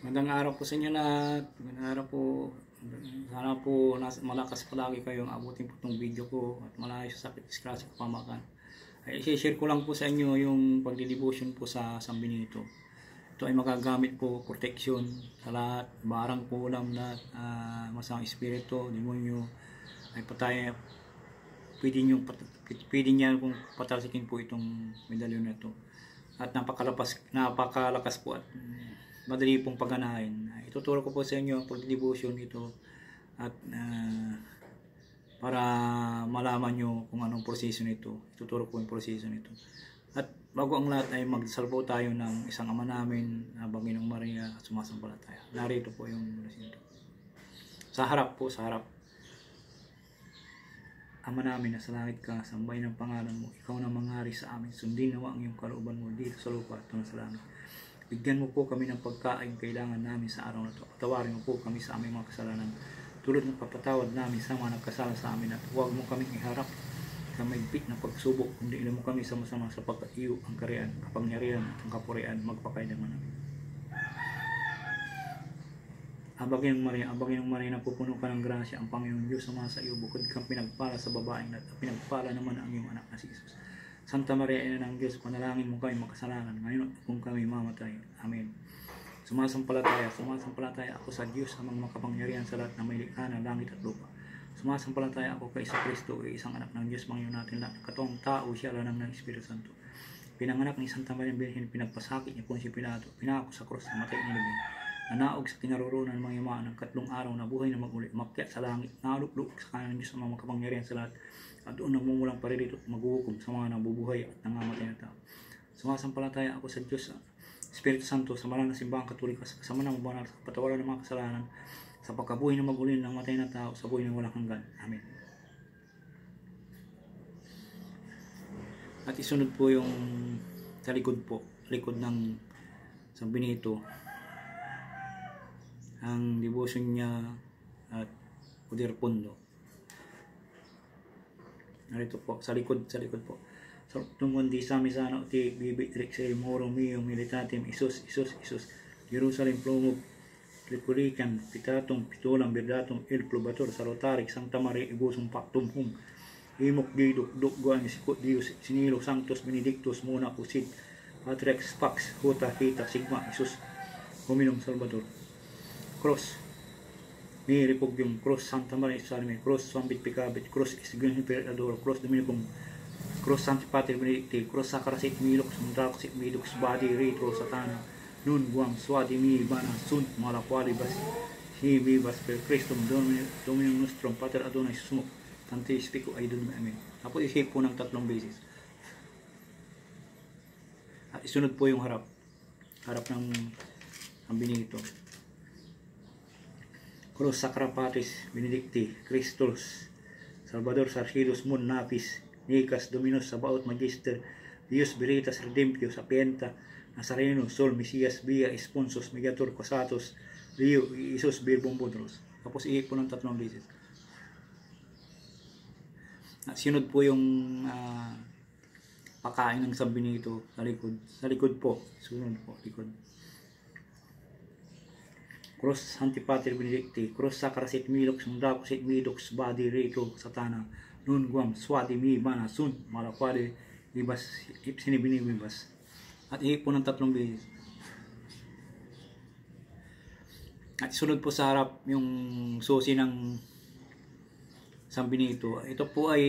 Magandang araw po sa inyo lahat. Magandang araw po. Sana po malakas palagi kayong abutin po itong video ko at malayo sa sakit, disgrasya, kapamakan. Ay i-share ko lang po sa inyo yung pagdidevotion po sa San Benito. Ito ay magagamit po protection sa lahat, barang kulam na masamang espiritu, demonyo ay patay. Pwede niya kung patalsikin po itong medalyon na ito. At napakalakas po at madali pong pagganahin. Ituturo ko po sa inyo ang pagdevotion ito at para malaman nyo kung anong proseso nito. Ituturo ko yung proseso nito. At bago ang lahat ay magsalpo tayo ng isang ama namin na Panginoong Maria at sumasampalataya. Narito po yung proseso. Sa harap po, sa harap. Ama namin, nasa langit ka, sambahin ang pangalan mo. Ikaw na manghari sa amin. Sundin nawa ang iyong kalooban mo dito sa lupa at sa langit. Bigyan mo po kami ng pagkain kailangan namin sa araw na ito. Patawarin mo po kami sa aming mga kasalanan. Tulad ng papatawad namin sa mga nagkasala sa amin. At huwag mo kaming iharap sa maigpit na pagsubok. Kundi ilan mo kami sama-sama sa pagkaiyo, ang kariyan, kapangyarihan, at ang kapurian, magpakailanman namin. Abagin ng Maria, napupuno ka ng grasya, ang Panginoon Diyos sama sa iyo, bukod kang pinagpala sa babaeng at pinagpala naman ang iyong anak na si Jesus. Santa Maria, Ina ng Diyos, panalangin mo kami makasalanan, ngayon kung kami mamatay. Amen. Sumasampalataya ako sa Diyos, ang mga makapangyarihan sa lahat na may likha na langit at lupa. Sumasampalataya ako kay Kristo, isang anak ng Diyos, Panginoon natin lahat. Katong tao siya, lanang ng Espiritu Santo. Pinanganak ni Santa Maria Birhen, pinagpasakit niya Poncio Pilato, pinako sa krus, namatay nilibing. Nanaog sa kinaroroonan ng mga yamaan ng katlong araw na buhay na mag-uli, umakyat sa langit, nalukluk sa kanan ng Diyos ang mga makapangyarihan sa lahat, at doon nagmumulang paririto at maghuhukom sa mga nabubuhay at nangamatay na tao. Sumasampalataya ako sa Diyos, sa Espiritu Santo, sa malang na simbahang Katoliko, sa kasama ng banal, sa kapatawaran ng mga kasalanan, sa pagkabuhay na mag-uli ng matay na tao, sa buhay na walang hanggan. Amen. At isunod po yung sa likod po, likod ng San Benito, ang devotion niya at Poder Pondo. Narito po, sa likod po. So, tungkol di sa misano ti bibitrik sa moro mio militatim Isus, Jerusalem plumog, Lipulican, Pitatum, Pitulam, Birdatum, Il Plubator, Sarotarik, Santa Maria, Ibusum, Pactum, Hum, Imok, Diduk, Dukguan, Sikot, Dios, Sinilo, Sanctus, Benedictus, Muna, Pusit, Patrex, Pax, Huta, Hita, Sigma, Isus, Hominum, Salvador. Cross, ni Repugium, Cross Santa Maria Salme, Cross Sambit Picabit, Cross Isgun Imperador, Cross Dominicum, Cross Sancti Pater Benedicti, Cross Sacrasit Milux, Mundraxit Milux, Badi Retro Satana, Nun Guam, Swadi Mi, Bana, Sunt, Malaquali Bas, Si Vivas per Christum, Dominum Nostrum, Pater Adonai Sumok, Tante Spico Aidon, Amen. Tapos isip po ng 3 beses. At isunod po yung harap ng San Benito. Cruz Sacra Patris Benedicti, Christus, Salvador Sarcidus Mun Napis, Nicas Dominus Sabaoth Magister, Dios Veritas Redemptio Sapienta, Nazareno Sol Mesias Via Esponsos Mediator Cosatos, Rio Isus Birbong Budros. Tapos ihip po ng 3 beses. At sinod po yung pakain ng San Benito sa likod. Sa likod po. Sunod po, likod. Cross Sancti Pater Benedicti, Cross Sacrasit Milux, Mundraxit Midux, Badi Retro Satana, Nun Guam, Swati Mi, Bana, Sun, Malaquade, Ibas, Ipsinibini Ibas. At ihip po ng 3 beses. At sunod po sa harap yung susi ng San Benito. Ito po ay,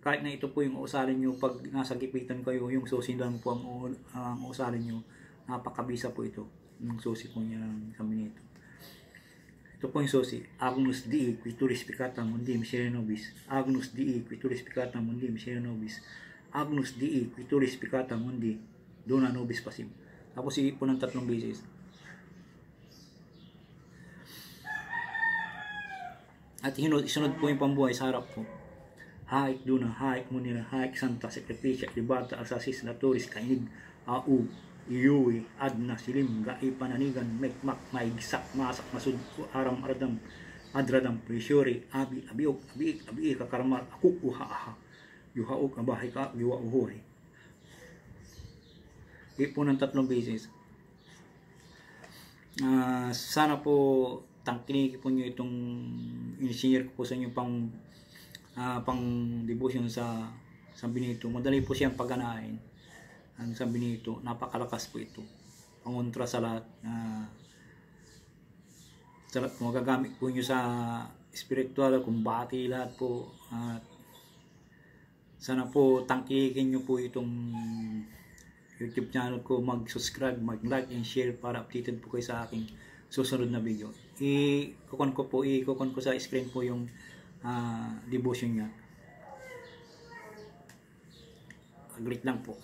kahit na ito po yung usalin nyo, pag nasa gipitan kayo, yung susi lang po ang usalin nyo. Napakabisa po ito. Yung susi po niya ng San Benito. Ito po yung susi. Agnus Dei, Quituris Peccata Mundi, Miseria Nobis. Agnus Dei, Quituris Peccata Mundi, Miseria Nobis. Agnus Dei, Quituris Peccata Mundi, Dona Nobis Pasim. Tapos iip po ng 3 beses. At isunod po yung pambuhay sa harap po. Haik Duna, Haik Munira, Haik Santa, Sacrificia, Libata, Alsasis, Latoris, Kainig, Au, Iyuwi, Adna, Silim, Gai, Pananigan, Mekmak, Maigsak, Masak, Masud, Aram, Aradam, Adradam, Prishori, Abi, Abiok, Abi, Kakarmal, Akuk, Uha, Yuhaok, Abahay ka, Yuwa, Uhuhay. Ipo ng 3 beses. Sana po tangkilikin po nyo itong in-share ko po sa inyo pang devotion sa San Benito. Madali po siyang pagganahin. Ang San Benito, napakalakas po ito. Pangontra sa lahat. Magagamit po nyo sa spiritual, kumbati, lahat po. At sana po tangkilikin nyo po itong YouTube channel ko, mag-subscribe, mag-like and share para updated po kayo sa aking susunod na video. Ikukon ko sa screen po yung devotion niya. Aglit lang po.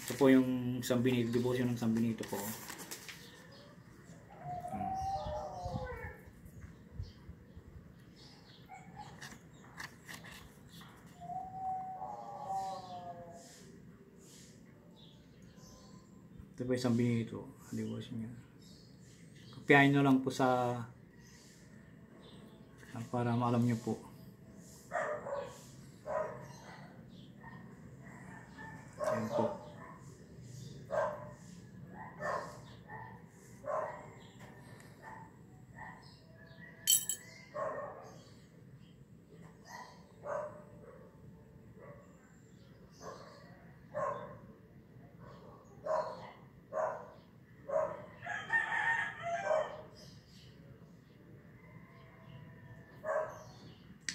Ito po yung San Benito, devotion ng San Benito po. Ito po yung San Benito, devotion niya. Kopiahin nyo lang po para maalam nyo po. Ayan po.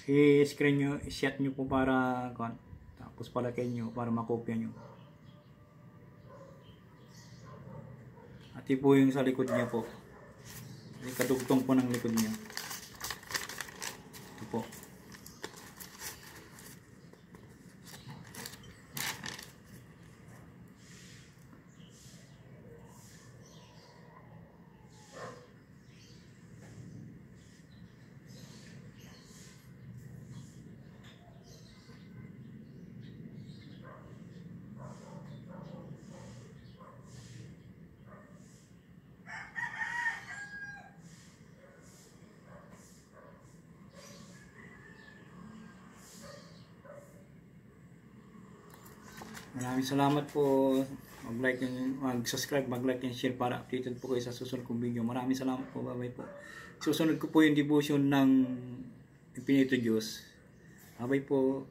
I-screen nyo, i-set nyo po para tapos palagay nyo para makopya nyo. At po yung sa likod niya po, kadugtong po ng likod niya. Ito po. Maraming salamat po. Mag-subscribe, mag-like and share para updated po kayo sa susunod kong video. Maraming salamat po. Bye-bye po. Susunod ko po yung devotion ng Infinito Diyos. Bye-bye po.